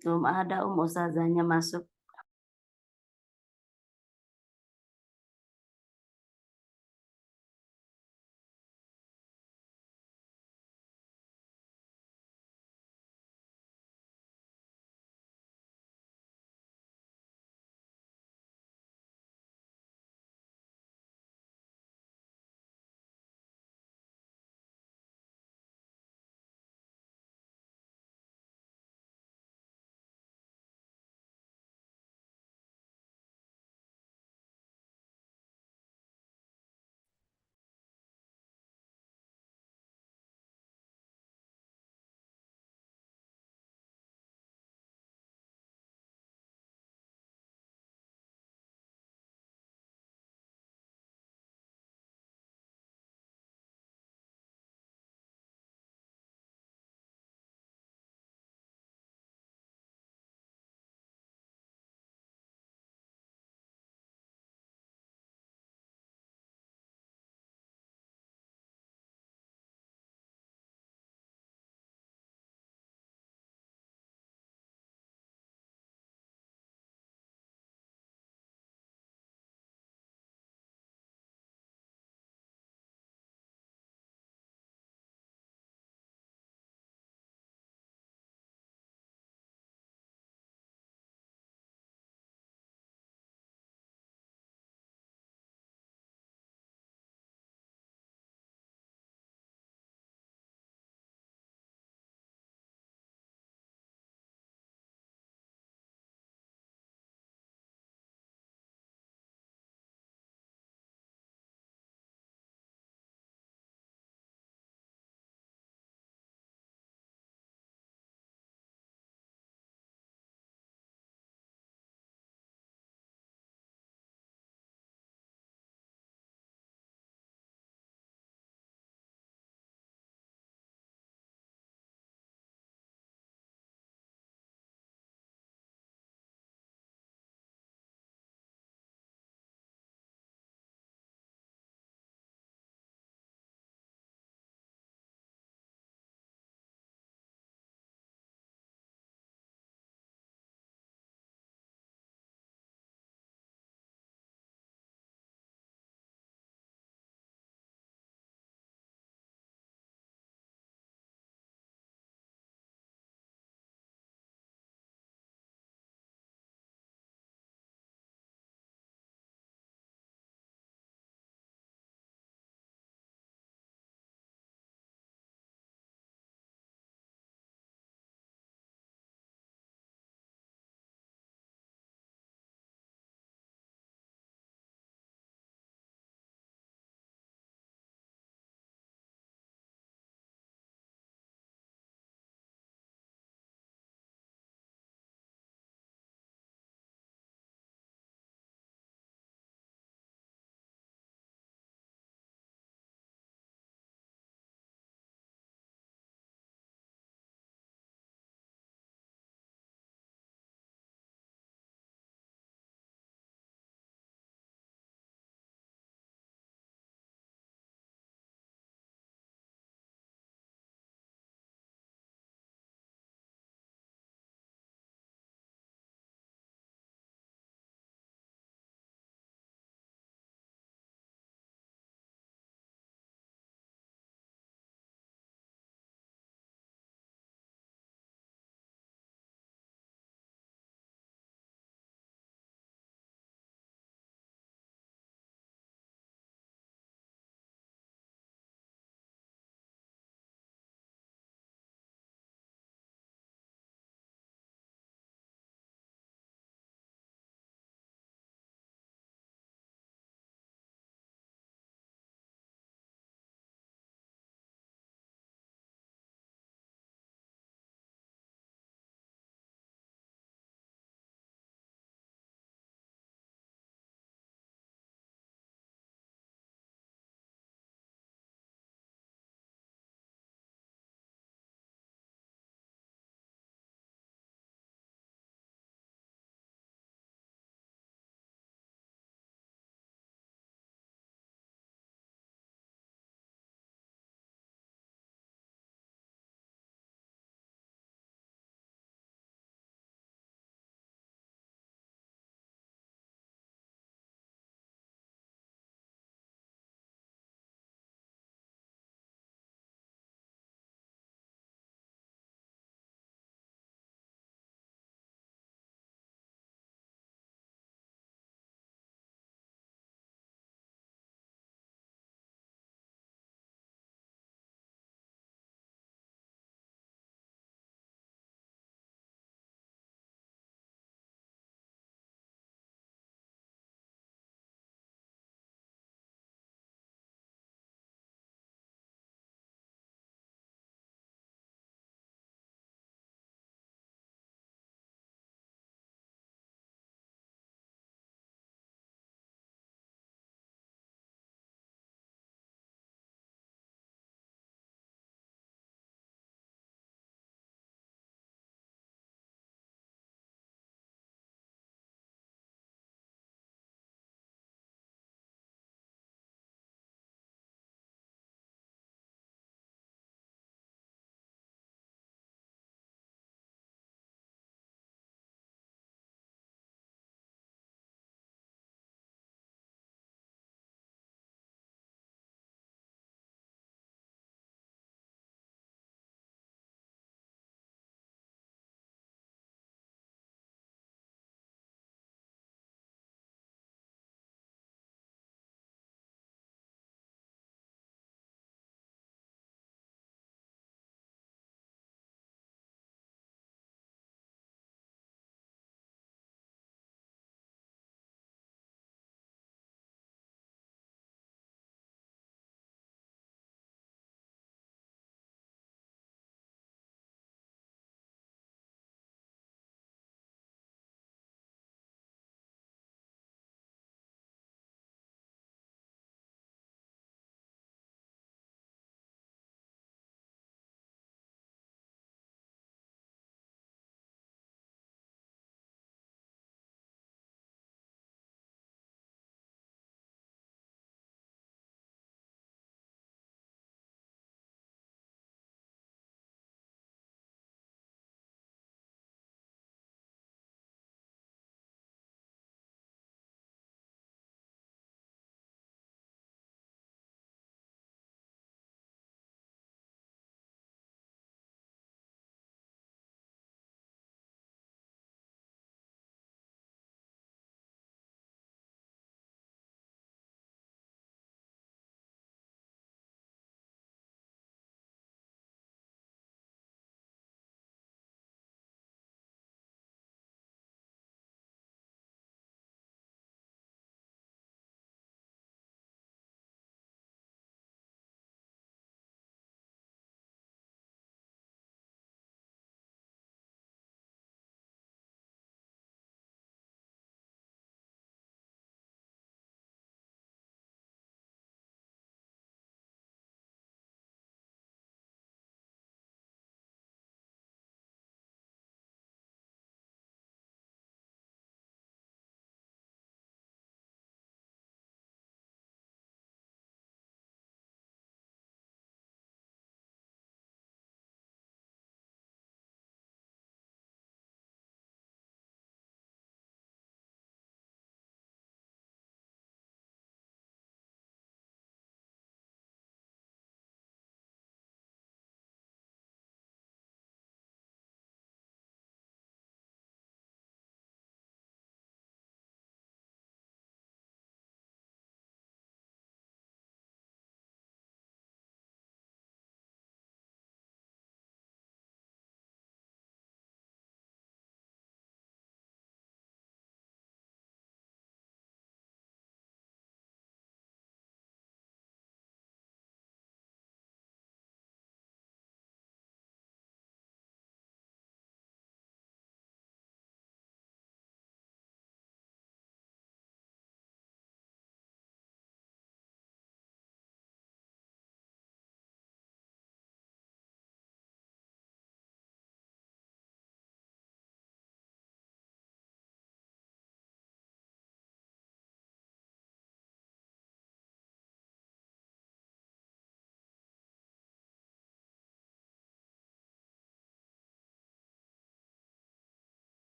Belum ada ustazahnya masuk.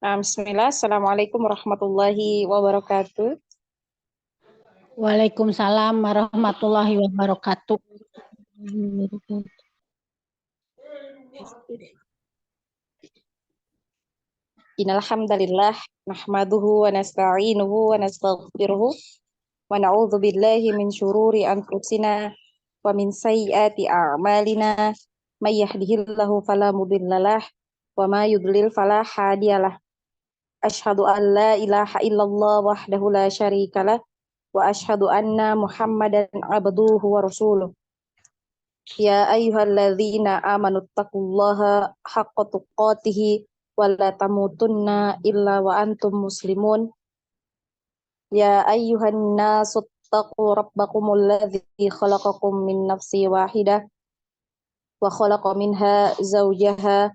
Bismillah. Assalamualaikum warahmatullahi wabarakatuh. Waalaikumsalam warahmatullahi wabarakatuh. Innal hamdalillah nahmaduhu wa nasta'inuhu wa nastaghfiruhu wa na'udzu billahi min syururi anfusina wa min sayyiati a'malina may yahdihillahu fala mudhillalah wa may yudlil fala hadiyalah. Asyhadu an la ilaha illallah wahdahu la syarikalah wa asyhadu anna Muhammadan abduhu wa rasuluh. Ya ayyuhalladzina amanu taqullaha haqqa tuqatih wa la tamutunna illa wa antum muslimun. Ya ayyuhan nasu taqu rabbakumul ladzi khalaqakum min nafsin wahidah wa khalaqa minha zawjaha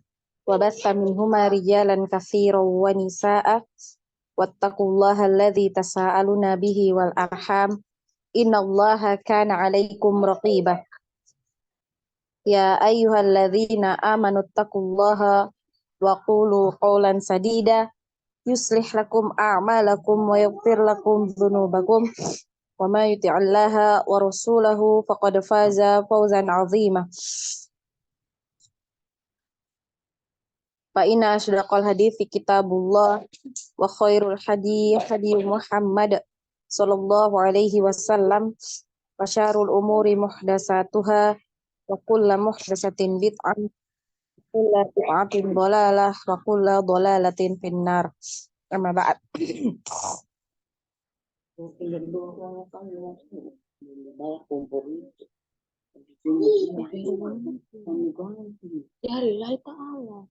wa batha minhuma rijalan katsiran wa nisaa'a wattaqullaha alladzi tasaaluna bihi wal arham innallaha kana 'alaikum raqibah. Ya ayyuhalladzina amanu taqullaha wa qulu qawlan sadida yuslih lakum a'malakum wa yaghfir lakum dhunubakum wa may yuti'illaha wa rasulahu faqad faza fawzan 'azima. Fa inna asydaqal hadithi kitabullah wa khairul hadi Muhammad sallallahu alaihi wasallam wa syarrul umuri muhdatsatuha wa kullu muhdatsatin bid'ah kulla bid'atin dhalalah wa kulla dhalalatin finnar. Amma ba'd. Ya lillahi ta'ala.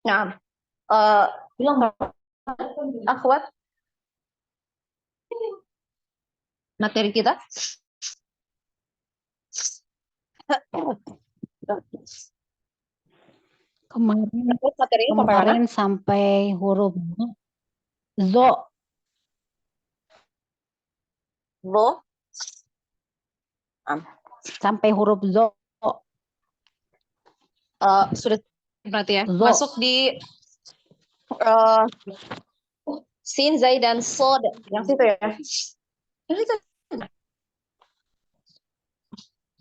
Nah, bilang akhwat materi kita. Kemarin sampai huruf zo. Lo. Sampai huruf zo. Sudah berarti ya. Zo. Masuk di sin, zai, dan sod. Yang situ ya. Yang itu.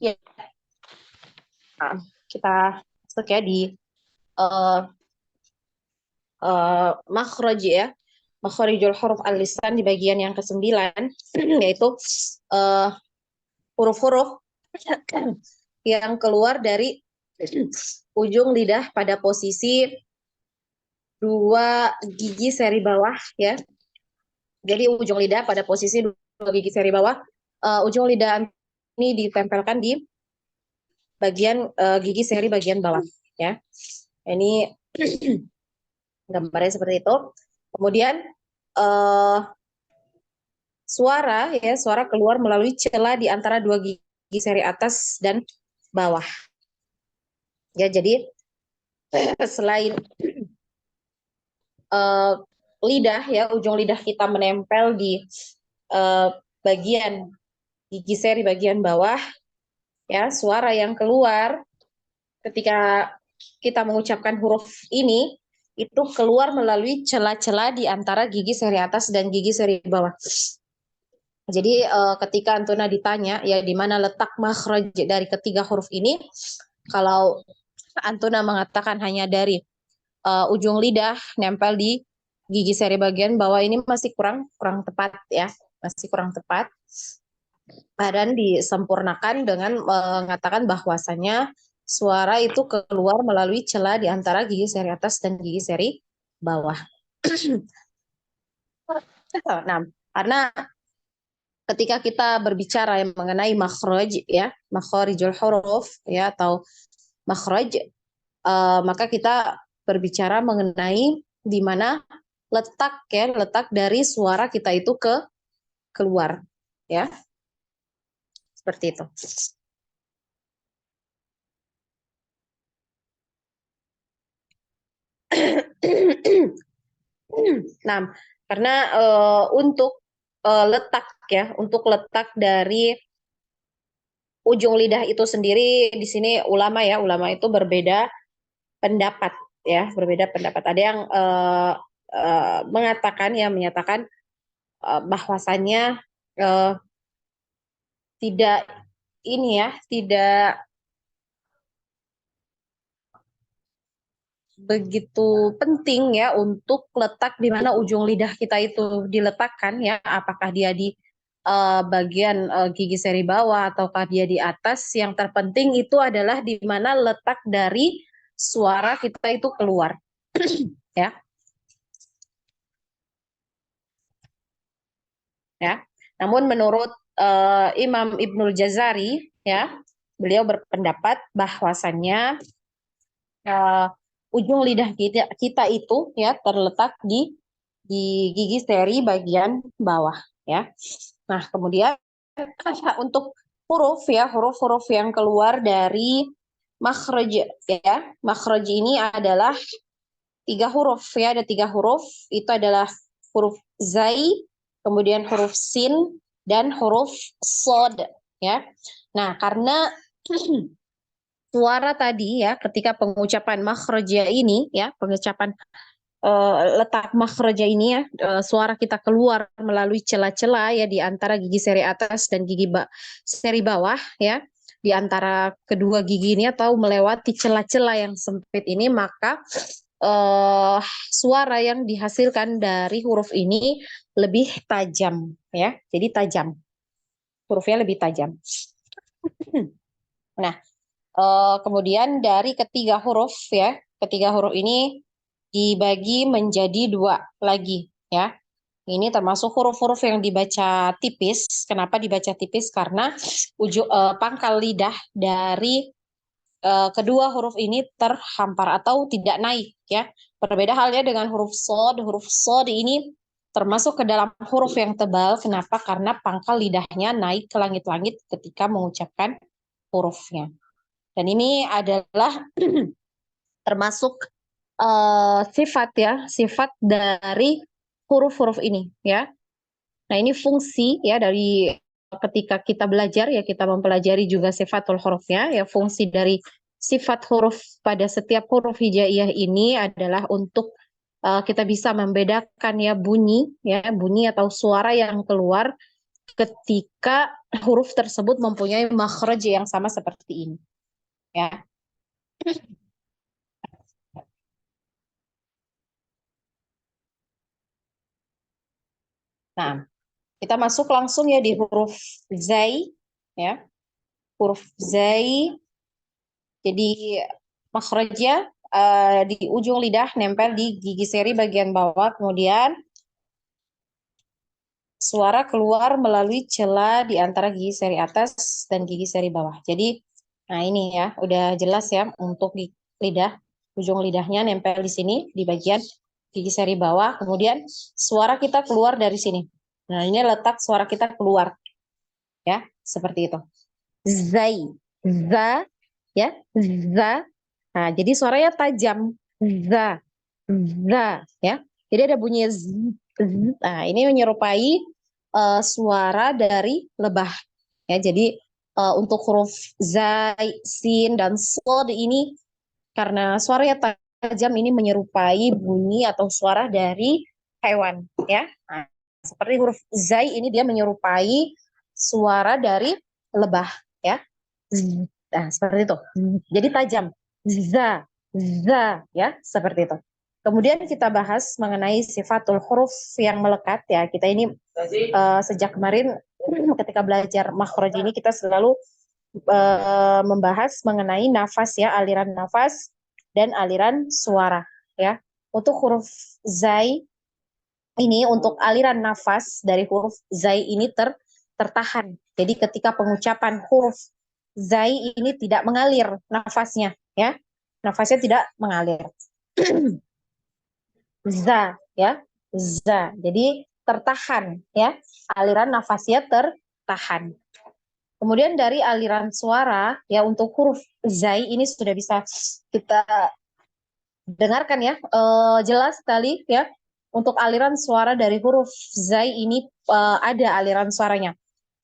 Ya. Nah, kita masuk ya di makhraj ya. Makhrijul huruf al-lisan di bagian yang ke-9 yaitu huruf-huruf yang keluar dari ujung lidah pada posisi 2 gigi seri bawah ya. Jadi ujung lidah pada posisi 2 gigi seri bawah, ujung lidah ini ditempelkan di bagian gigi seri bagian bawah ya. Ini gambarnya seperti itu. Kemudian suara keluar melalui celah di antara 2 gigi seri atas dan bawah. Ya, jadi selain lidah ya, ujung lidah kita menempel di bagian gigi seri bagian bawah ya, suara yang keluar ketika kita mengucapkan huruf ini itu keluar melalui celah-celah di antara gigi seri atas dan gigi seri bawah. Jadi ketika Antuna ditanya ya di mana letak makhraj dari ketiga huruf ini, kalau Antuna mengatakan hanya dari ujung lidah nempel di gigi seri bagian bawah ini masih kurang tepat ya, masih kurang tepat. Dan disempurnakan dengan mengatakan bahwasanya suara itu keluar melalui celah di antara gigi seri atas dan gigi seri bawah. Nah, karena ketika kita berbicara yang mengenai makhraj ya, makhrijul huruf ya atau makhraj, maka kita berbicara mengenai di mana letak dari suara kita itu keluar ya. Seperti itu. Nah, karena untuk letak dari ujung lidah itu sendiri di sini ulama itu berbeda pendapat ya, berbeda pendapat. Ada yang menyatakan bahwasannya tidak begitu penting ya untuk letak di mana ujung lidah kita itu diletakkan ya, apakah dia di bagian gigi seri bawah ataukah dia di atas. Yang terpenting itu adalah di mana letak dari suara kita itu keluar ya. Namun menurut Imam Ibnul Jazari ya, beliau berpendapat bahwasannya ujung lidah kita itu ya terletak di gigi seri bagian bawah ya. Nah, kemudian untuk huruf-huruf yang keluar dari makhraj ya. Makhraj ini adalah 3 huruf ya, ada 3 huruf. Itu adalah huruf zai, kemudian huruf sin dan huruf shad ya. Nah, karena suara tadi ya, ketika pengucapan makhraja ini ya, pengucapan letak makhraja ini ya, suara kita keluar melalui celah-celah ya di antara gigi seri atas dan gigi seri bawah ya, di antara kedua gigi ini atau melewati celah-celah yang sempit ini, maka suara yang dihasilkan dari huruf ini lebih tajam ya, jadi tajam, hurufnya lebih tajam. Nah, kemudian dari ketiga huruf ini dibagi menjadi 2 lagi ya. Ini termasuk huruf-huruf yang dibaca tipis. Kenapa dibaca tipis? Karena pangkal lidah dari kedua huruf ini terhampar atau tidak naik ya. Berbeda halnya dengan huruf shad. Huruf shad ini termasuk ke dalam huruf yang tebal. Kenapa? Karena pangkal lidahnya naik ke langit-langit ketika mengucapkan hurufnya. Dan ini adalah termasuk sifat dari huruf-huruf ini ya. Nah, ini fungsi ya dari ketika kita belajar ya, kita mempelajari juga sifatul hurufnya ya. Fungsi dari sifat huruf pada setiap huruf hijaiyah ini adalah untuk kita bisa membedakan ya bunyi atau suara yang keluar ketika huruf tersebut mempunyai makhraj yang sama seperti ini ya. Nah, kita masuk langsung ya di huruf zai ya. Huruf zai. Jadi makhrajnya di ujung lidah nempel di gigi seri bagian bawah, kemudian suara keluar melalui celah di antara gigi seri atas dan gigi seri bawah. Jadi nah ini ya, udah jelas ya untuk di lidah, ujung lidahnya nempel di sini di bagian gigi seri bawah, kemudian suara kita keluar dari sini. Nah, ini letak suara kita keluar. Ya, seperti itu. Zai, za, ya, za. Nah, jadi suaranya tajam. Za, ya. Jadi ada bunyi z. Nah, ini menyerupai suara dari lebah. Ya, jadi untuk huruf zai, sin, dan shad ini karena suaranya tajam ini menyerupai bunyi atau suara dari hewan. Ya. Nah, seperti huruf zai ini dia menyerupai suara dari lebah. Ya. Nah, seperti itu. Jadi tajam. Za, ya, seperti itu. Kemudian kita bahas mengenai sifatul huruf yang melekat ya. Kita ini sejak kemarin ketika belajar makhraj ini kita selalu membahas mengenai nafas ya, aliran nafas dan aliran suara ya. Untuk huruf zai ini, untuk aliran nafas dari huruf zai ini tertahan. Jadi ketika pengucapan huruf zai ini tidak mengalir nafasnya ya. Nafasnya tidak mengalir. Za ya, za. Jadi tertahan ya, aliran nafasnya tertahan. Kemudian dari aliran suara ya, untuk huruf zai ini sudah bisa kita dengarkan ya, jelas sekali ya. Untuk aliran suara dari huruf zai ini ada aliran suaranya.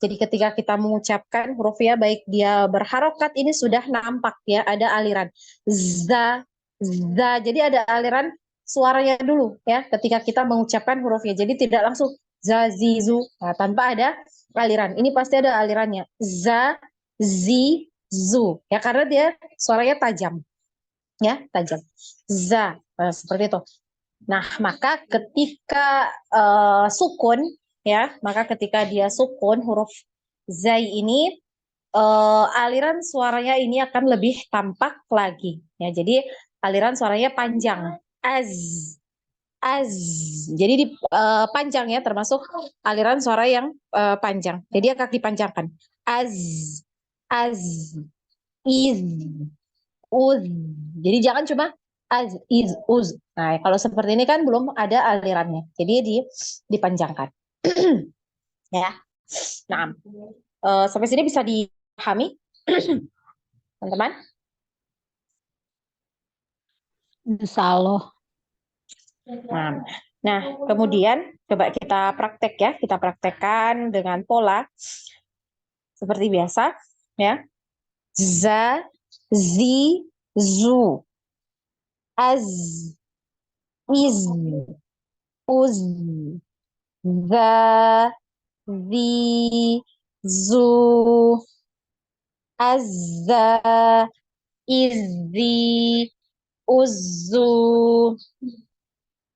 Jadi ketika kita mengucapkan huruf ya, baik dia berharokat ini sudah nampak ya, ada aliran za, za. Jadi ada aliran suaranya dulu ya ketika kita mengucapkan hurufnya. Jadi tidak langsung za, zi, zu, nah, tanpa ada aliran. Ini pasti ada alirannya. Za, zi, zu. Ya karena dia suaranya tajam. Ya, tajam. Za, seperti itu. Nah, maka ketika sukun ya, maka ketika dia sukun huruf zai ini, aliran suaranya ini akan lebih tampak lagi ya. Jadi aliran suaranya panjang. Az, az. Jadi panjang ya, termasuk aliran suara yang panjang. Jadi akan dipanjangkan. Az, az, iz, uz. Jadi jangan cuma az, iz, uz. Nah, kalau seperti ini kan belum ada alirannya. Jadi dipanjangkan. Ya. Nah, sampai sini bisa dipahami, teman-teman? Insya Allah. Nah, kemudian coba kita praktek ya. Kita praktekkan dengan pola seperti biasa ya. Za, zi, zu. Az, iz, uz. Za, zi, zu. Azza, izzi, uzzu.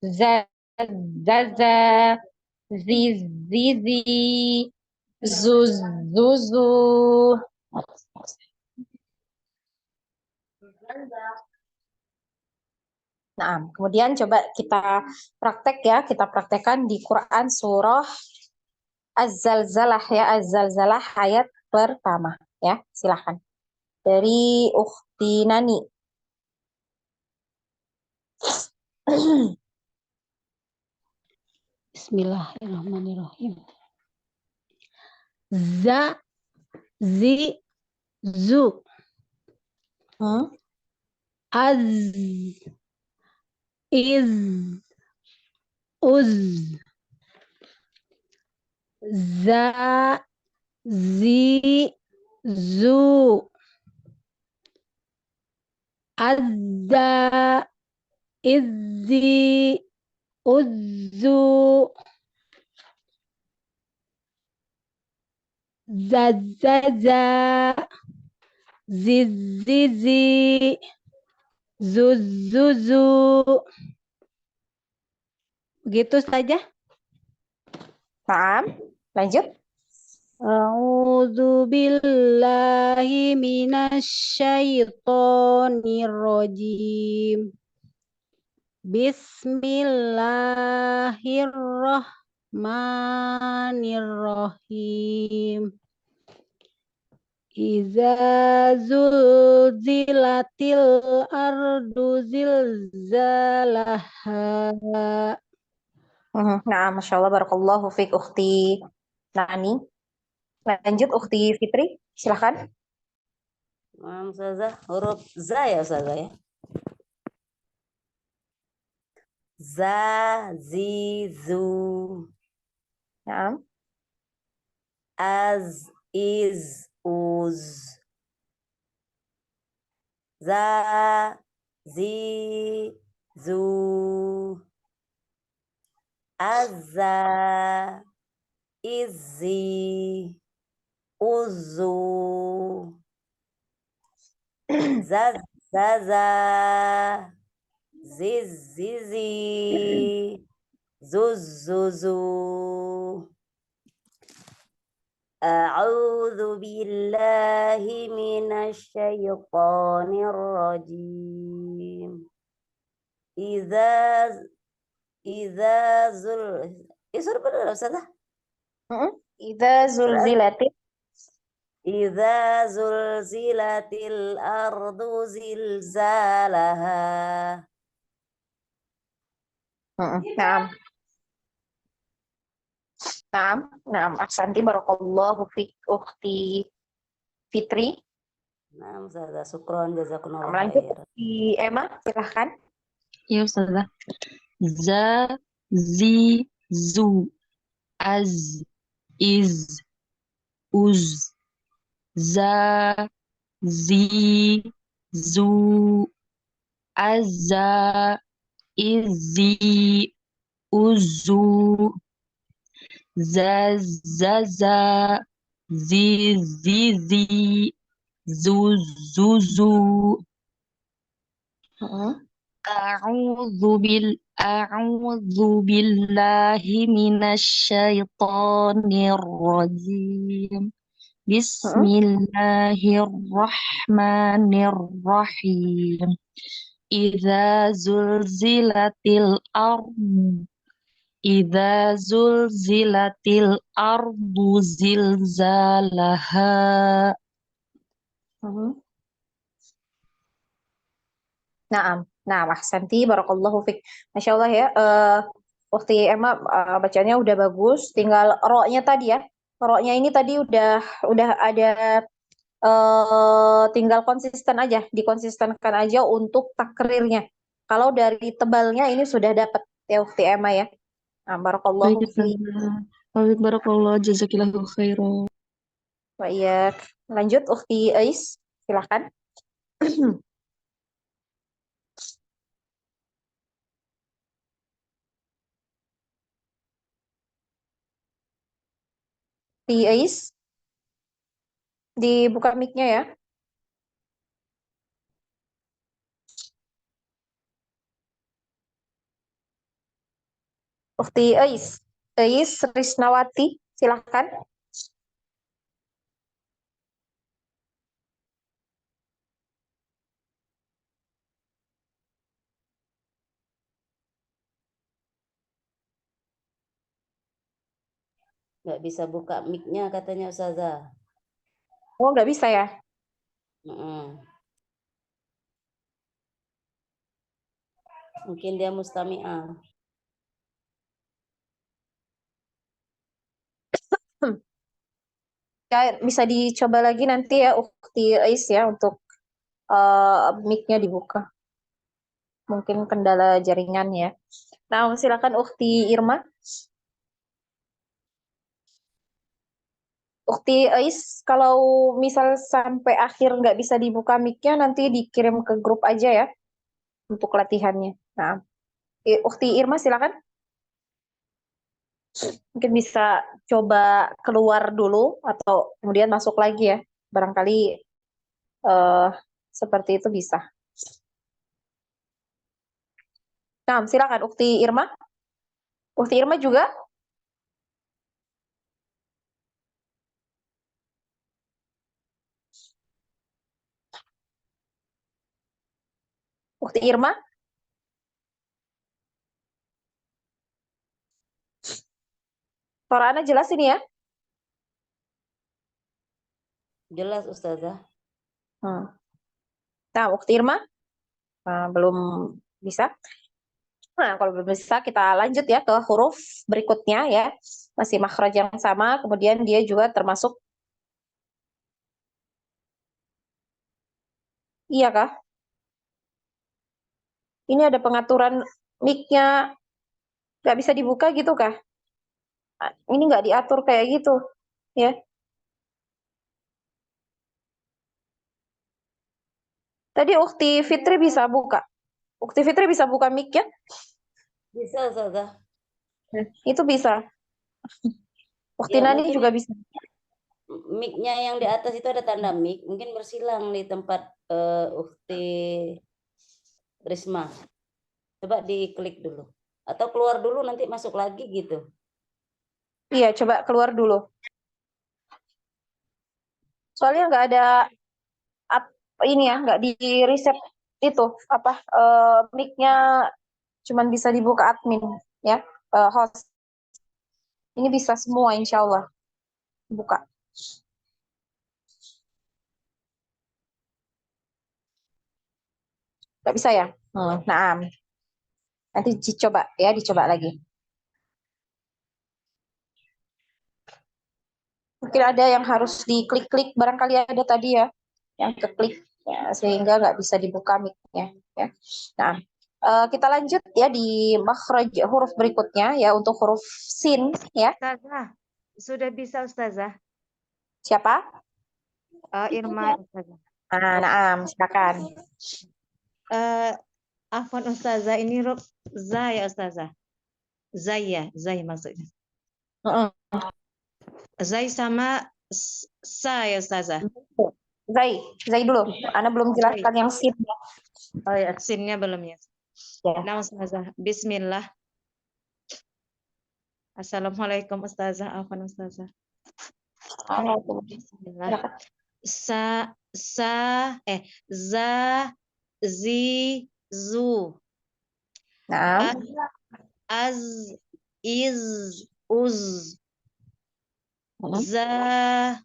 Zaza, zizi, zuzu. Nah, kemudian coba kita praktek ya, kita praktekkan di Quran surah Az-Zalzalah ya, Az-Zalzalah ayat pertama ya, silahkan. Dari Ukhti Nani. Bismillahirrahmanirrahim. Za, zi, zu. Az, iz, uz. Za, zi, zu. Azza, izzi, uzzu. Zazaza, zizizi, zuzuzu. Begitu saja. Paham? Lanjut. A'udzu billahi minasyaitonir rajim. Bismillahirrahmanirrahim. Iza zulzilatil ardu zilzalaha. Nah, Masya Allah, barakallahu fiik Ukhti Nani. Lanjut Ukhti Fitri, silahkan. Ustazah, huruf za ya Ustazah ya. Za, zi, zu. Nah, Az, iz, uz. Za, zi, zu. Azza, izzi, uzu. Zaza, zizi, zuzuzu. A'udzu billahi minasyaitonir rajim. Idza zul. Sudah benar Ustazah? Idza zulzilatil Idza zulzilatil ardu zilzalaha. Naam. Naam. Naam. Ahsanti barakallahu fik ukhti Fitri. Nah, Ustazah, syukron jazakumullah Lanjut khair. di Emma, silahkan. Ya Ustazah. Za, zi, zu, az, iz, uz, za, zi, zu, azza, izi, uzu, zaza, zizi, zuzuzu. A'udzu billahi minasyaitonir rajim. Bismillahirrahmanirrahim. Idza zulzilatil ardu zilzalaha. Naam. Nah, ahsanti barakallahu fik. Masya Allah ya. Waktu Emma bacanya udah bagus. Tinggal ro-nya tadi ya. Ro-nya ini tadi udah ada tinggal konsisten aja, dikonsistenkan aja untuk takrirnya. Kalau dari tebalnya ini sudah dapat ya Ukti Emma ya. Nah, barakallahu fi. Barakallah, jazakillahu khairan. Baik. Lanjut Ukti Ais, silahkan. Ukti Ais, dibuka mic-nya ya. Ukti Ais Risnawati, silahkan. Nggak bisa buka mic-nya katanya Ustazah. Oh, nggak bisa ya? Mungkin dia mustami'ah. Ya, bisa dicoba lagi nanti ya Ukti Ais ya untuk mic-nya dibuka. Mungkin kendala jaringan ya. Nah, silakan Ukti Irma. Ukti Ais, kalau misal sampai akhir nggak bisa dibuka mic-nya, nanti dikirim ke grup aja ya untuk latihannya. Nah, Ukti Irma silakan. Mungkin bisa coba keluar dulu atau kemudian masuk lagi ya. Barangkali seperti itu bisa. Nah, silakan Ukti Irma. Ukti Irma juga. Ukti Irma. Suara Anda jelas ini ya? Jelas Ustazah. Nah, Ukti Irma belum bisa. Nah, kalau belum bisa kita lanjut ya ke huruf berikutnya ya. Masih makhraj yang sama, kemudian dia juga termasuk. Iya kah? Ini ada pengaturan mic-nya nggak bisa dibuka gitu kah? Ini nggak diatur kayak gitu ya. Tadi Ukti Fitri bisa buka. Ukti Fitri bisa buka mic-nya? Bisa Ustazah. Itu bisa. Ukti Ya, Nani mungkin juga bisa. mic-nya yang di atas itu ada tanda mic, mungkin bersilang di tempat Ukti Risma. Coba diklik dulu. Atau keluar dulu nanti masuk lagi gitu. Iya, coba keluar dulu. Soalnya nggak ada ini ya, nggak di reset itu apa mic-nya cuman bisa dibuka admin ya, host. Ini bisa semua insya Allah buka. Nggak bisa ya? Nah, nanti dicoba ya, dicoba lagi. Mungkin ada yang harus diklik-klik, barangkali ada tadi ya, yang keklik ya, sehingga nggak bisa dibuka mic-nya ya. Nah, kita lanjut ya di makhraj huruf berikutnya ya, untuk huruf sin ya. Ustazah, sudah bisa Ustazah? Siapa? Irma Ustazah. Naam, silakan. Afwan Ustazah, ini huruf za ya Ustazah? Zai ya, zai maksudnya. Zai sama sa ya Ustazah? Zai dulu. Ana belum Zai. jelaskan yang sin. Oh ya, sinnya belum ya. Ya. Nah Ustazah, Bismillah. Assalamualaikum Ustazah, Afwan Ustazah. Bismillah. Za, zi, zu. Nah, Az, iz, uz. Za,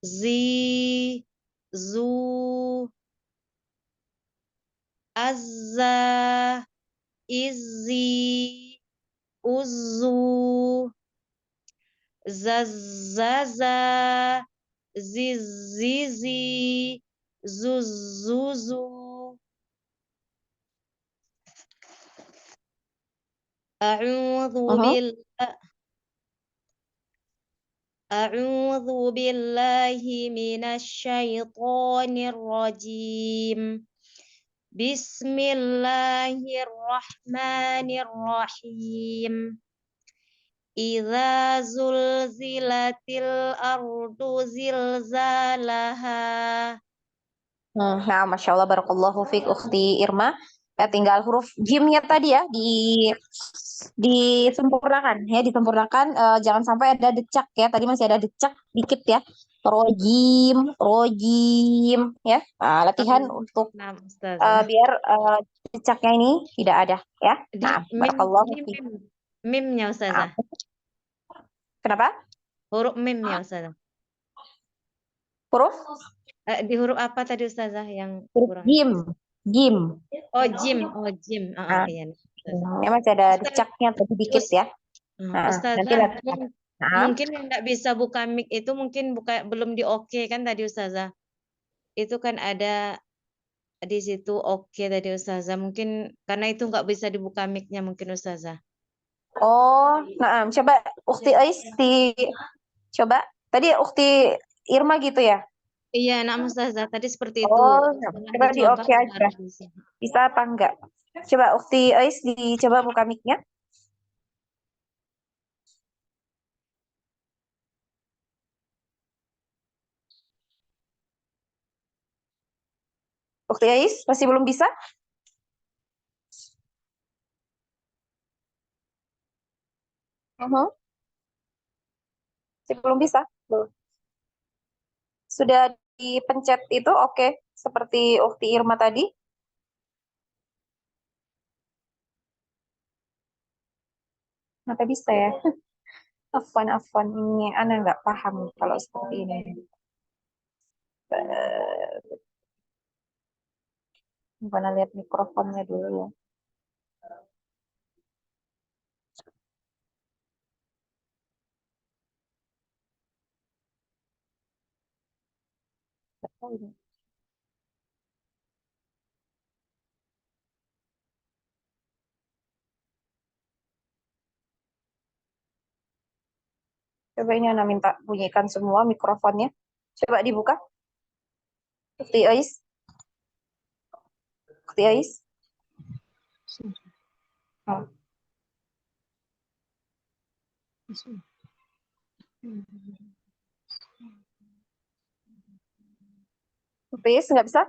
zi, zu. Azza, izzi, uzu. Zazzaza, zizizi, zuzuzu. A'udzu billahi minasyaitonir rajim. Bismillahirrahmanirrahim. Idza zulzilatil ardu zilzalaha. Nah, Masya Allah, barakallahu fiik ukhti Irma. Ya, tinggal huruf jimnya tadi ya disempurnakan ya, disempurnakan, jangan sampai ada decak ya. Tadi masih ada decak dikit ya. Rojim, rojim ya. Nah, latihan untuk Nah, Ustazah. biar decaknya ini tidak ada ya. Di Nah, mim, barakallahu ini fiik. mimnya Ustazah. Kenapa? Huruf mimnya Ustazah. Huruf? Di huruf apa tadi Ustazah yang Huruf kurang? jim, jim. Oh, jim. Nah, Iya. ini masih ada decaknya tadi dikit ya. Nah, nanti Ustazah, latihan. Nah, mungkin yang nggak bisa buka mic itu mungkin belum di oke kan tadi Ustazah. Itu kan ada di situ oke tadi Ustazah. Mungkin karena itu nggak bisa dibuka mic-nya mungkin Ustazah. oh, nah, coba Ukti Ais coba. Tadi Ukti Irma gitu ya? Iya, nah Ustazah tadi seperti itu. Oh, Setelah coba di dicoba oke aja. baru bisa. Bisa apa enggak? Coba Ukti Ais dicoba buka mic-nya. Ukti Ais masih belum bisa? Masih belum bisa? Belum. Sudah dipencet itu oke, seperti Ukti Irma tadi? Kenapa bisa ya? Afwan, ini Ana nggak paham kalau seperti ini. Mana lihat mikrofonnya dulu ya. Coba ini Ana minta bunyikan semua mikrofonnya. Coba dibuka. Ukti Ais. Ukti Ais. Oh. Ukti Ais nggak bisa?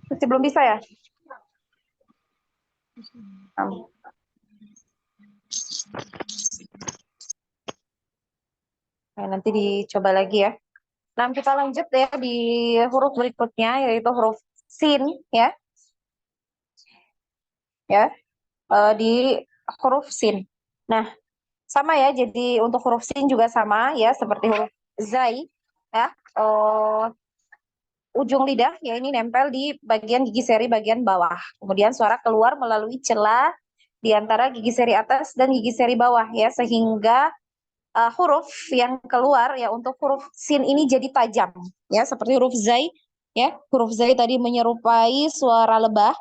Masih belum bisa ya? Nah, nanti dicoba lagi ya. Nah, kita lanjut ya di huruf berikutnya yaitu huruf sin ya. Ya, di huruf sin. Nah, sama ya. Jadi untuk huruf sin juga sama ya seperti huruf zai ya. Ujung lidah ya ini nempel di bagian gigi seri bagian bawah. Kemudian suara keluar melalui celah di antara gigi seri atas dan gigi seri bawah ya sehingga huruf yang keluar ya untuk huruf sin ini jadi tajam ya seperti huruf zai ya. Huruf zai tadi menyerupai suara lebah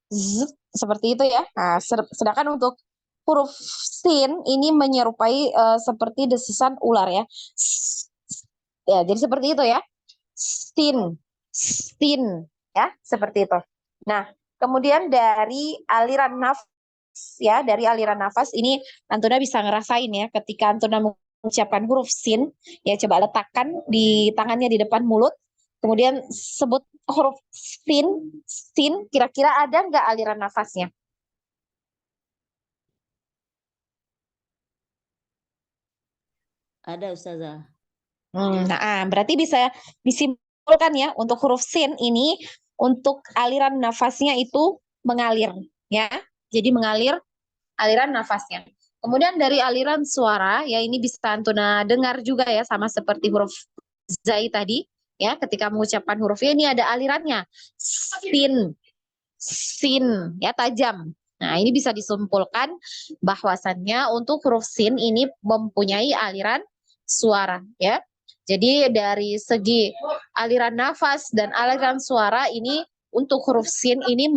z, seperti itu ya. Nah, sedangkan untuk huruf sin ini menyerupai seperti desisan ular ya. Ya, jadi seperti itu ya. Sin, sin ya, seperti itu. Nah, kemudian dari aliran nafas ya, dari aliran nafas ini Antuna bisa ngerasain ya ketika Antuna mengucapkan huruf sin, ya coba letakkan di tangannya di depan mulut, kemudian sebut huruf sin, sin, kira-kira ada nggak aliran nafasnya? Ada Ustazah. Nah, berarti bisa disimpulkan ya untuk huruf sin ini untuk aliran nafasnya itu mengalir ya. Jadi mengalir aliran nafasnya. Kemudian dari aliran suara ya ini bisa Antuna dengar juga ya sama seperti huruf zai tadi ya ketika mengucapkan huruf ini ada alirannya. Sin, sin ya tajam. Nah, ini bisa disimpulkan bahwasannya untuk huruf sin ini mempunyai aliran suara ya. Jadi dari segi aliran nafas dan aliran suara ini untuk huruf sin ini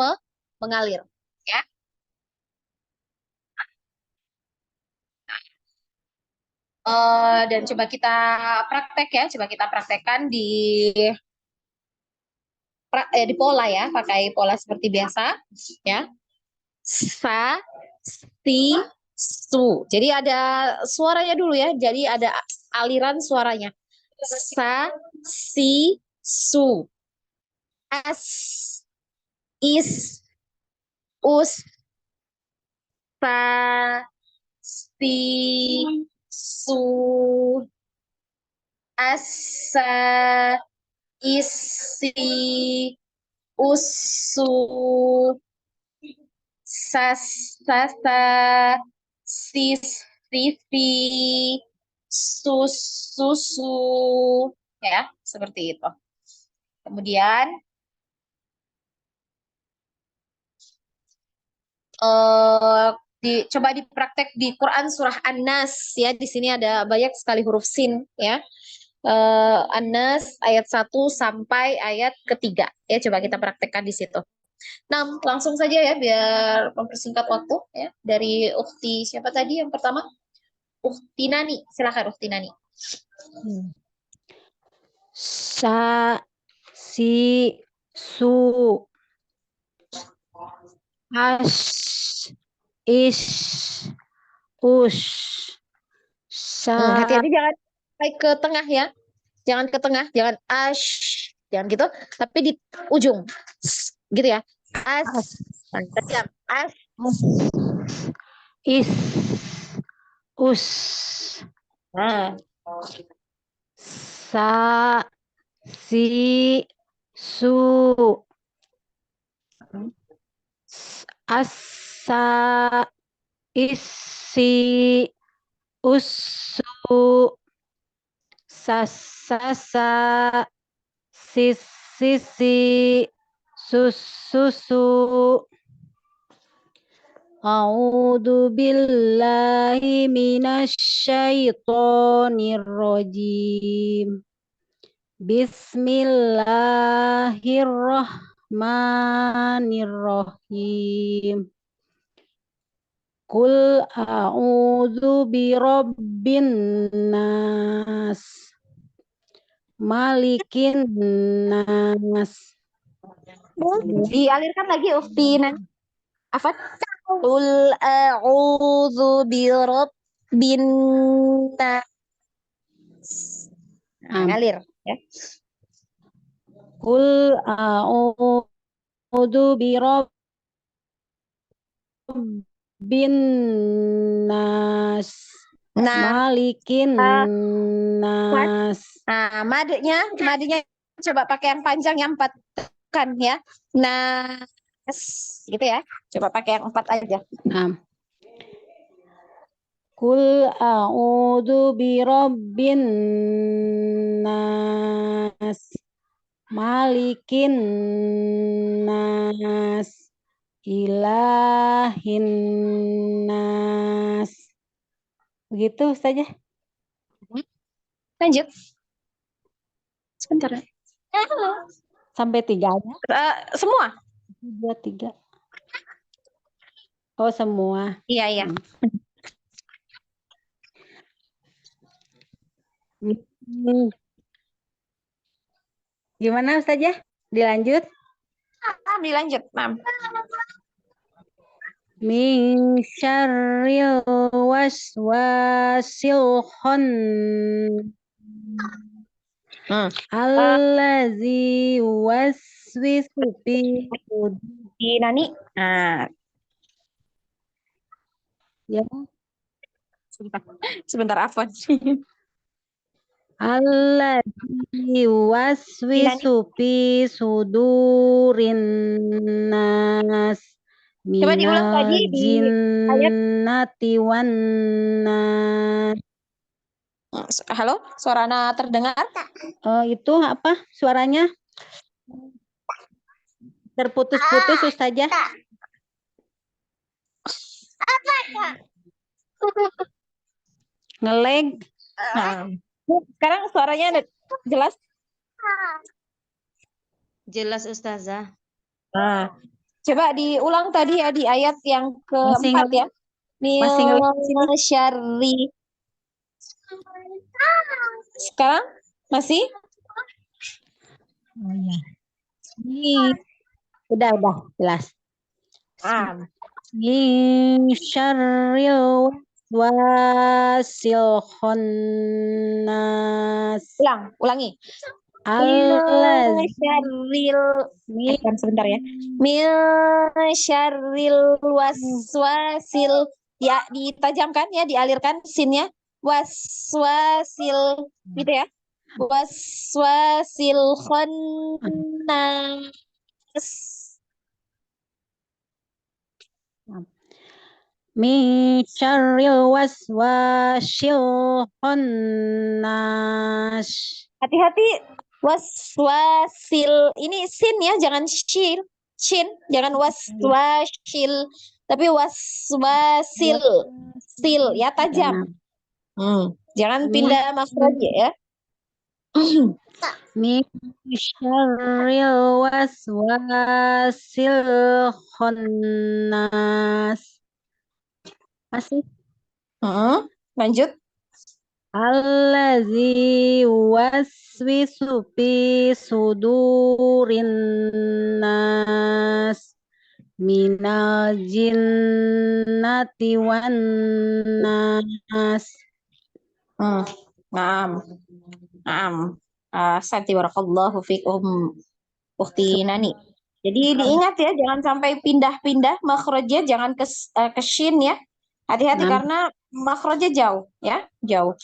mengalir ya. Dan coba kita praktek ya, coba kita praktekkan di pola ya, pakai pola seperti biasa ya. Sa, si, su. Jadi ada suaranya dulu ya. Jadi ada aliran suaranya. Sa, si, su. As, is, us, sa, si, su. Asa, isi, usu, sasa, sis, sisi, sus, susu, ya, seperti itu. Kemudian coba dipraktek di Quran surah An-Nas ya. Di sini ada banyak sekali huruf sin ya. An-Nas ayat 1 sampai ayat ketiga ya, coba kita praktekkan di situ. Nah, langsung saja ya biar mempersingkat waktu ya. Dari Ukti siapa tadi yang pertama? Ukti Nani, silakan Ukti Nani. Sa, si, su, as, is, us, sa, Hati-hati jangan sampai ke tengah ya. Jangan ke tengah, jangan ash, jangan gitu, tapi di ujung. Gitu ya. As. Tajam. As. is, us, Nah, sa, si, su, asa, isi, usu, sasa, sisi, susu. A'udzu billahi minasyaitonir rajim. Bismillahirrahmanirrahim. Qul a'udzu birabbin nas. Malikin nas. dialirkan lagi Ukti Nani. Apa? Qul a'udzu birabbin nas. Ngalir ya. Qul a'udzu birabbin Rabbin nas. Nah, Malikin Ah, nas. nah, madenya coba pakai yang panjang yang 4 kan ya. Nas, gitu ya. Coba pakai yang 4 aja. Nah. Kul a'udzu birabbin nas. Malikin nas. Ilahin nas. Begitu saja. Lanjut. Sebentar. Sampai 3 aja. Semua? 2, 3. Oh, semua. Iya, iya. Hmm. Gimana Ustazah? Dilanjut? Dilanjut, Mam. Min syarril waswasil allazi waswisu fi Di Nani. Nah, ya sebentar Afwan. allazi waswisu fi sudurin nas Coba diulang tadi minal di ayat. jinnati wan nas. Halo, suara Ana terdengar? Itu apa suaranya? Terputus-putus Ustazah. Ngelag. Nah, sekarang suaranya jelas? Jelas Ustazah. Nah, coba diulang tadi ya di ayat yang Masih keempat ya. masih ngelag sini. Syarri. Sekarang masih? Oh ya. Udah jelas. Min syarril waswasil khannas. Ulangi. Allazi Syarril. Sebentar ya. Min syarril waswasil. Ya, ditajamkan ya, dialirkan sinnya. Waswasil. Gitu ya. Waswasil khannas. Min syarril waswasil khannas. Hati-hati, waswasil. Ini sin ya, jangan shin. Jangan waswasil. Tapi waswasil. Sil ya, tajam. Jangan pindah makhraj ya. Min syarril waswasil khannas. Masih. Lanjut. Allazi waswisu fi sudurin nas minal jinnati wan nas. Naam. Santi barakallahu fikum ukhti Nani. Jadi diingat ya, jangan sampai pindah-pindah makhrajnya, jangan ke shin ya. Hati-hati karena makhrajnya jauh ya, jauh.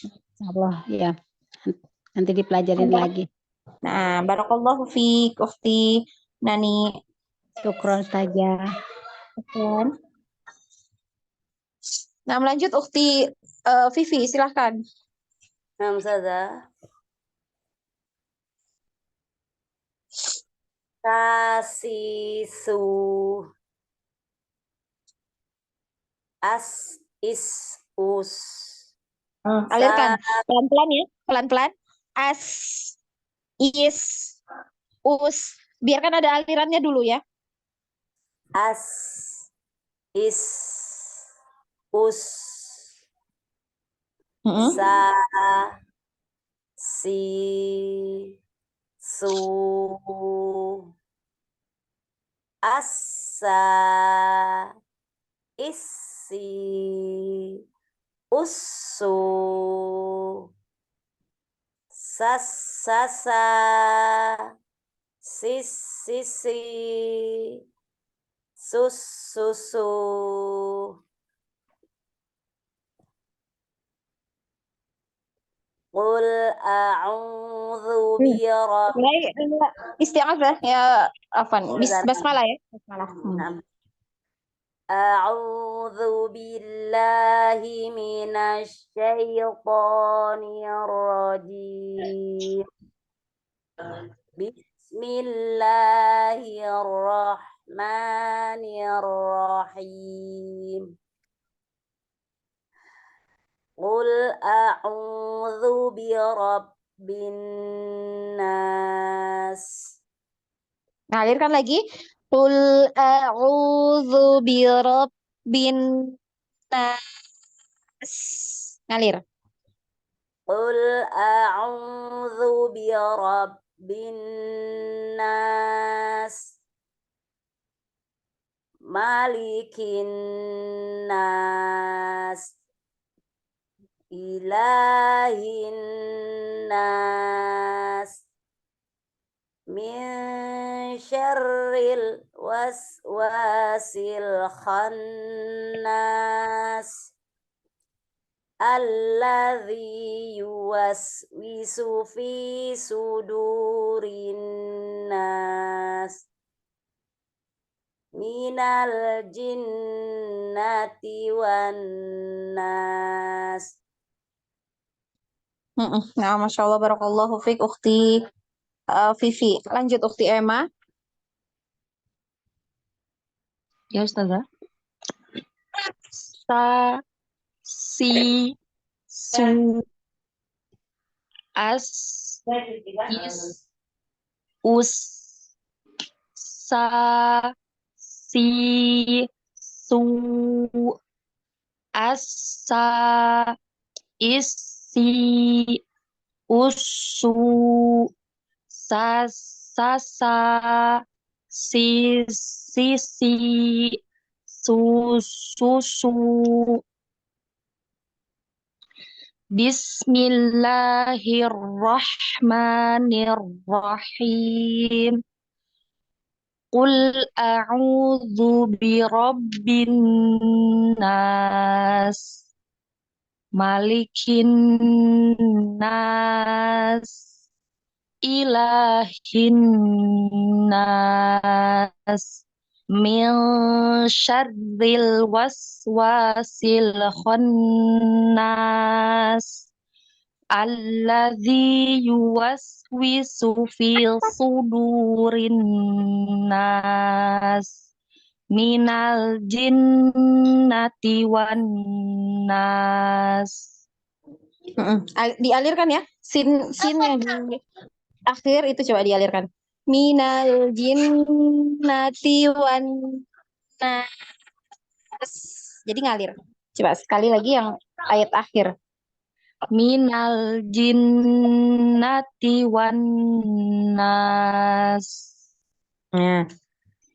Allah ya. Nanti dipelajarin lagi. Nah, barakallahu fiik ukhti Nani. Syukron saja. Nah, melanjut ukhti Vivi, silahkan. Nah, Ustazah. Tasisu as is us. Alirkan pelan-pelan ya, pelan-pelan. As, is, us. Biarkan ada alirannya dulu ya. As is us. Sa si su asa isi usu sasa sisi susu Qul a'udzu birabbil Mulai isti'adzah ya, afan. Basmalah ya. Basmalah. Naam. A'udzu billahi minasy syaithanir rajim. Bismillahirrahmanirrahim. Qul a'udzu birabbin nas. Alirkan lagi. Qul a'udzu birabbin nas. Ngalir. Qul a'udzu birabbin nas. Malikin nas. Ilahin nas. Min syarril waswasil khannas. Alladzi yuwaswisu fi sudurin nas. Minal jinnati wan nas. Nah, Masya Allah, barakallahu fiik, Ukhti Vivi. Lanjut, Ukhti Emma. Ya Ustazah. Sa, si, su, as, is, us, sa, si, su, as, sa, is, si, usu, sa, sa, si, si, su, su. Bismillahirrahmanirrahim. Qul a'udzu birabbin nas. Malikin nas. Ilahin nas. Min syarril waswasil khannas. Alladzi yuwaswisu fi sudurin nas. Minal jinnati wan nas. Dialirkan ya. Sin yang di akhir itu coba dialirkan. Minal jinnati wan nas. Jadi ngalir. Coba sekali lagi yang ayat akhir. Minal jinnati wan nas.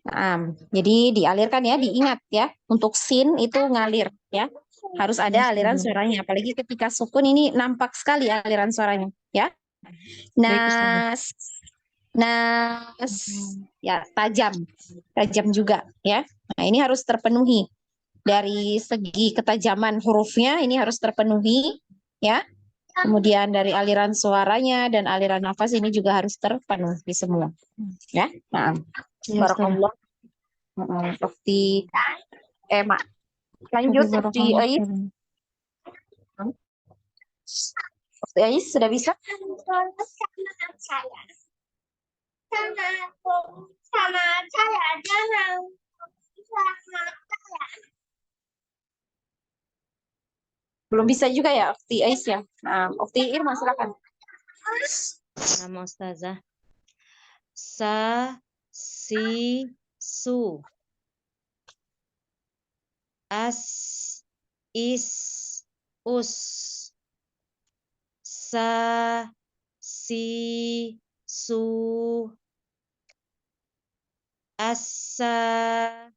Nah, jadi dialirkan ya, diingat ya. Untuk sin itu ngalir ya. Harus ada aliran suaranya. Apalagi ketika sukun ini nampak sekali aliran suaranya ya. Nas, nas, ya tajam juga ya. Nah ini harus terpenuhi dari segi ketajaman hurufnya, ini harus terpenuhi ya. Kemudian dari aliran suaranya dan aliran nafas ini juga harus terpenuhi semua ya. Nah, barakallah. Ukhti Emma. Lanjut Ukhti Ais. Ukhti Ais sudah bisa? Belum bisa juga ya Ukhti Ais ya. Nah, Ukhti Irma silakan. Nama Ustazah. Sa, si, su. As, is, us. Sa, si, su. Asa,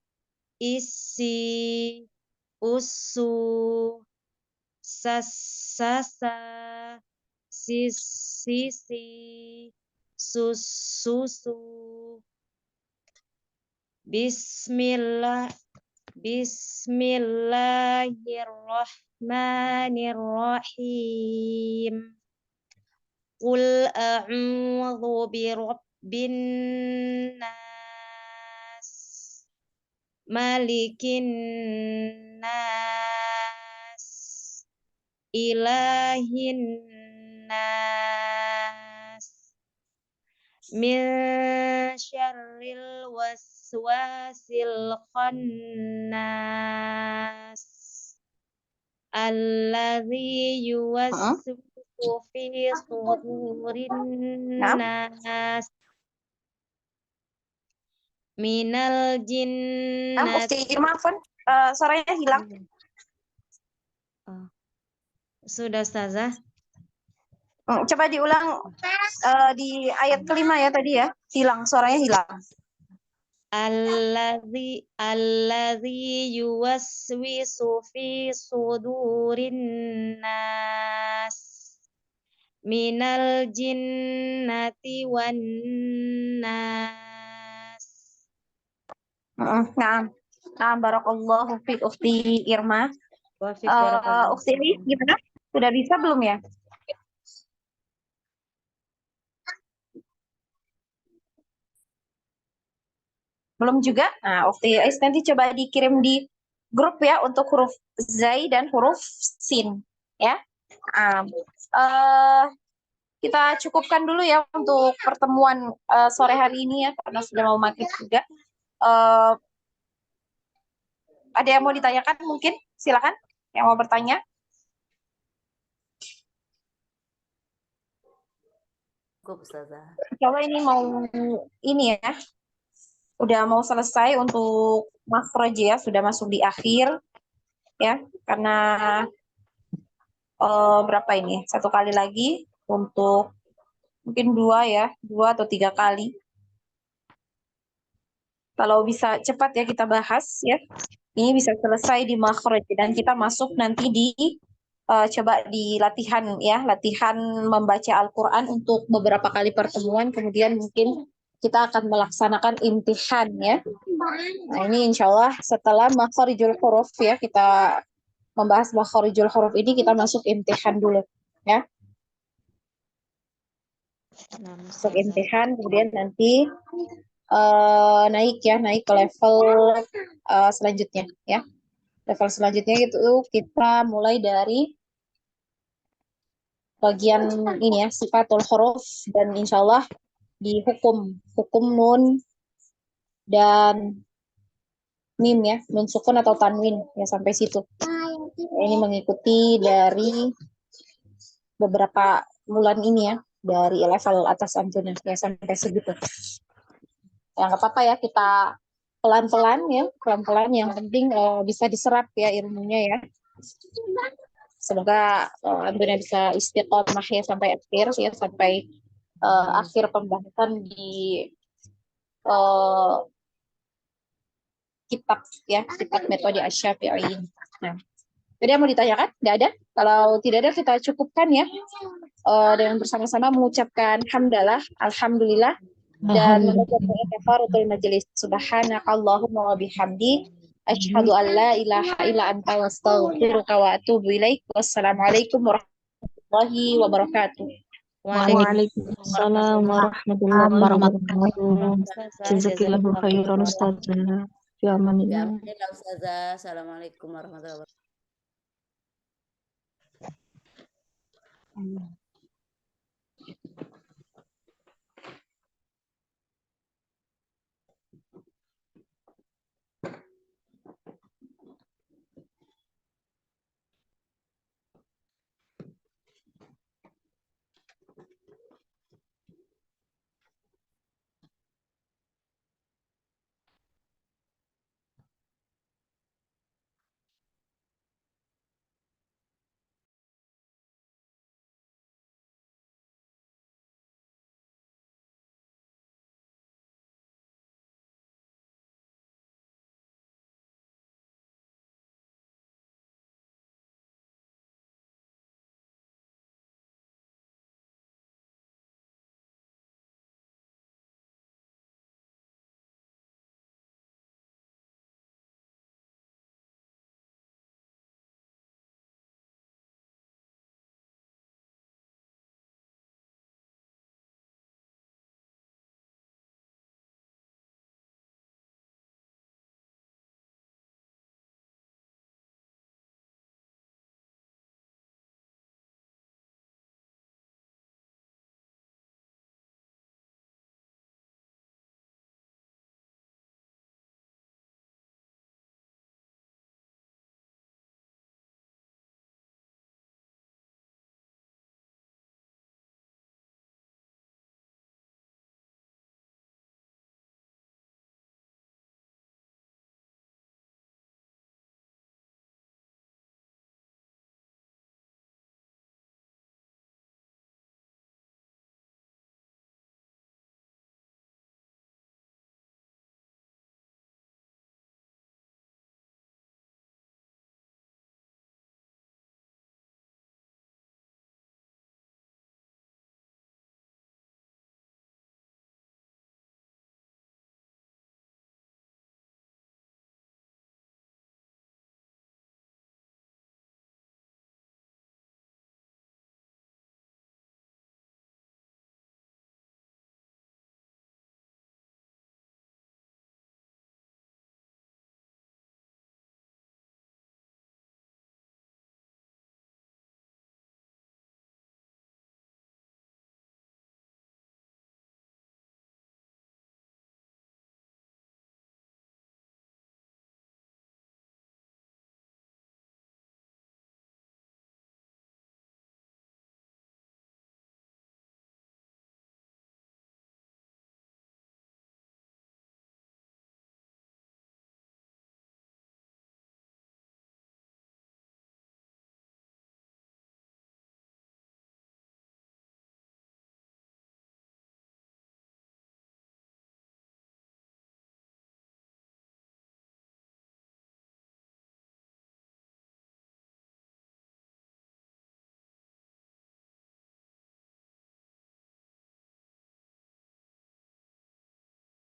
isi, usu. Sasa, sisi, susu. Bismillahirrahmanirrahim. Qul a'udzu birabbin nas, malikin nas, ilahin nas, min syarril waswasil khannas, alladzi yuwaswisu fi sudurin nas, minal Ukti jinnati. Irma, Afwan, suaranya hilang. Sudah Ustazah? Coba diulang di ayat kelima ya tadi ya. Hilang, suaranya hilang. Alladzi yuwaswisu fi sudurin nas, minal jinnati wan nas. Nah, barakallahu fi Ukti Irma. Wa fiik barakallahu. Ukti Iris gimana? Sudah bisa belum ya? Belum juga? Nah, Ukti Iris nanti coba dikirim di grup ya untuk huruf Zai dan huruf Sin ya. Kita cukupkan dulu ya untuk pertemuan sore hari ini ya karena sudah mau maghrib juga. Ada yang mau ditanyakan mungkin? Silakan yang mau bertanya. Cukup, Ustazah. Kalau ini ya, udah mau selesai untuk makhraj ya, sudah masuk di akhir ya, karena berapa ini? Satu kali lagi untuk mungkin 2 atau 3 kali. Kalau bisa cepat ya kita bahas ya. Ini bisa selesai di makhraj dan kita masuk nanti di coba di latihan ya, latihan membaca Al-Quran untuk beberapa kali pertemuan, kemudian mungkin kita akan melaksanakan imtihan ya. Nah ini insya Allah setelah makharijul huruf ya, kita membahas makharijul huruf ini, kita masuk imtihan dulu ya. Masuk imtihan, kemudian nanti naik ke level selanjutnya ya. Level selanjutnya itu kita mulai dari bagian ini ya, sifatul huruf, dan insya Allah di hukum nun dan mim ya, nun sukun atau tanwin ya, sampai situ. Ini mengikuti dari beberapa bulan ini ya, dari level atas Anjuna ya sampai segitu. Ya nggak apa-apa ya, kita pelan-pelan ya, pelan-pelan, yang penting bisa diserap ya ilmunya ya. Semoga Anjuna bisa istiqomah ya sampai akhir ya, sampai akhir pembahasan di kitab metode Asy-Syafi'i. Nah, jadi mau ditanyakan? Nggak ada? Kalau tidak ada, kita cukupkan ya dengan bersama-sama mengucapkan hamdalah, alhamdulillah, dan mengucapkan kafaratul majelis. Subhanakallahumma wa bihamdi, asyhadu an la ilaha illa anta wa astaghfiruka wa atubu ilaik. Wassalamualaikum warahmatullahi wabarakatuh. Waalaikumsalam warahmatullahi wabarakatuh. Jazakillahu khairan Ustazah. Fi amanillah. Alhamdulillah, Ustazah. Assalamualaikum warahmatullahi wabarakatuh.